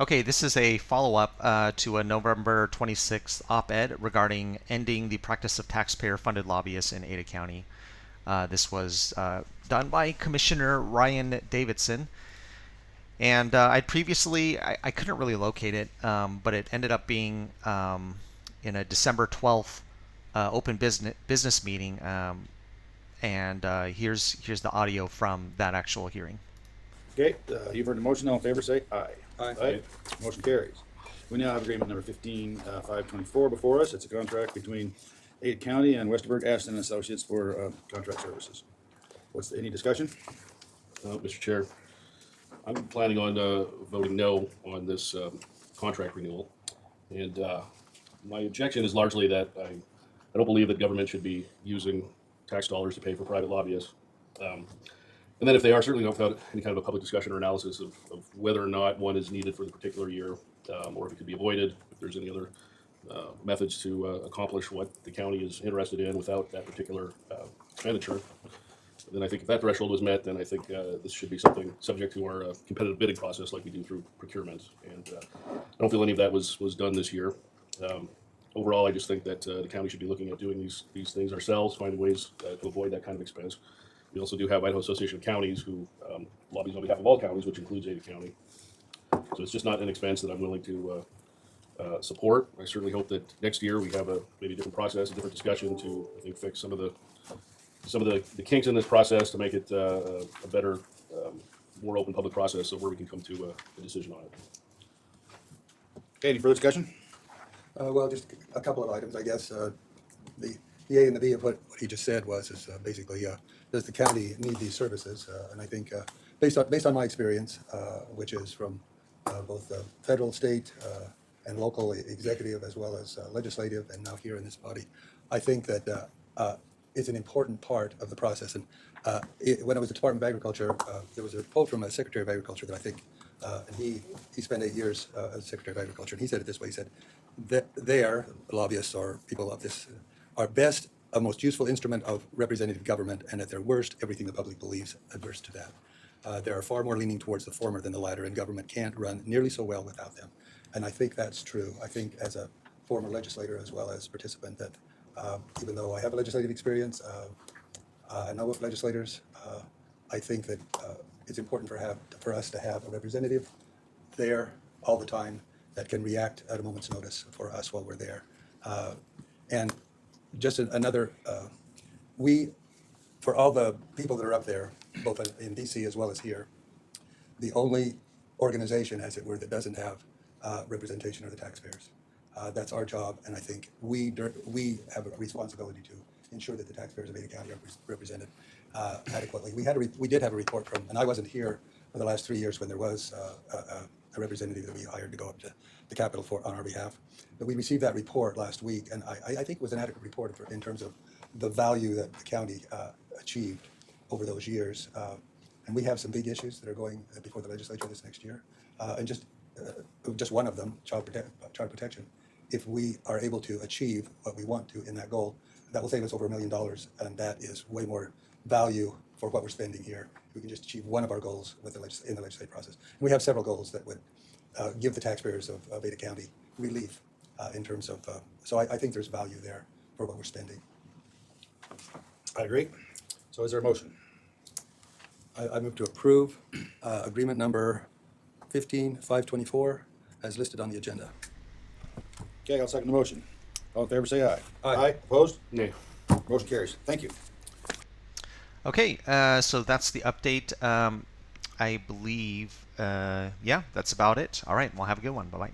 Okay, this is a follow-up to a November 26th op-ed regarding ending the practice of taxpayer-funded lobbyists in Ada County. This was done by Commissioner Ryan Davidson. And I'd previously, I couldn't really locate it, but it ended up being in a December 12th open business meeting. And here's the audio from that actual hearing. Okay, you've heard the motion. All in favor, say aye. Aye. Aye. Motion carries. We now have agreement number 15-524 before us. It's a contract between Ada County and Westerberg Ashton Associates for contract services. Any discussion? Mr. Chair, I'm planning on voting no on this contract renewal. And my objection is largely that I don't believe that government should be using tax dollars to pay for private lobbyists. And then if they are, certainly not without any kind of a public discussion or analysis of whether or not one is needed for the particular year, or if it could be avoided, if there's any other methods to accomplish what the county is interested in without that particular expenditure. Then I think if that threshold was met, then I think this should be something subject to our competitive bidding process like we do through procurement. And I don't feel any of that was done this year. Overall, I just think that the county should be looking at doing these things ourselves, finding ways to avoid that kind of expense. We also do have Idaho Association of Counties who lobbies on behalf of all counties, which includes Ada County. So it's just not an expense that I'm willing to support. I certainly hope that next year we have a maybe different process, a different discussion to, I think, fix some of the kinks in this process to make it a better, more open public process of where we can come to a decision on it. Okay, any further discussion? Well, just a couple of items, I guess. The A and the B of what he just said is basically, does the county need these services? And I think based on my experience, which is from both the federal, state, and local executive as well as legislative, and now here in this body, I think that it's an important part of the process. And when I was at the Department of Agriculture, there was a quote from a Secretary of Agriculture that I think, and he spent 8 years as Secretary of Agriculture, and he said it this way. He said that the lobbyists or people of this are best, a most useful instrument of representative government, and at their worst, everything the public believes adverse to that. They are far more leaning towards the former than the latter, and government can't run nearly so well without them. And I think that's true. I think as a former legislator as well as participant that even though I have a legislative experience, I know of legislators, I think that it's important for us to have a representative there all the time that can react at a moment's notice for us while we're there. And just another, for all the people that are up there, both in DC as well as here, the only organization, as it were, that doesn't have representation are the taxpayers. That's our job, and I think we have a responsibility to ensure that the taxpayers of Ada County are represented adequately. We did have a report from, and I wasn't here for the last 3 years when there was a representative that we hired to go up to the Capitol on our behalf. But we received that report last week, and I think it was an adequate report in terms of the value that the county achieved over those years. And we have some big issues that are going before the legislature this next year, and just one of them, child protection. If we are able to achieve what we want to in that goal, that will save us over $1 million, and that is way more value for what we're spending here. We can just achieve one of our goals in the legislative process. And we have several goals that would give the taxpayers of Ada County relief in terms of, so I think there's value there for what we're spending. I agree. So is there a motion? I move to approve agreement number 15-524 as listed on the agenda. Okay, I'll second the motion. All in favor, say aye. Aye. Opposed? Nay. Motion carries. Thank you. Okay, so that's the update. I believe, yeah, that's about it. All right, well, have a good one. Bye-bye.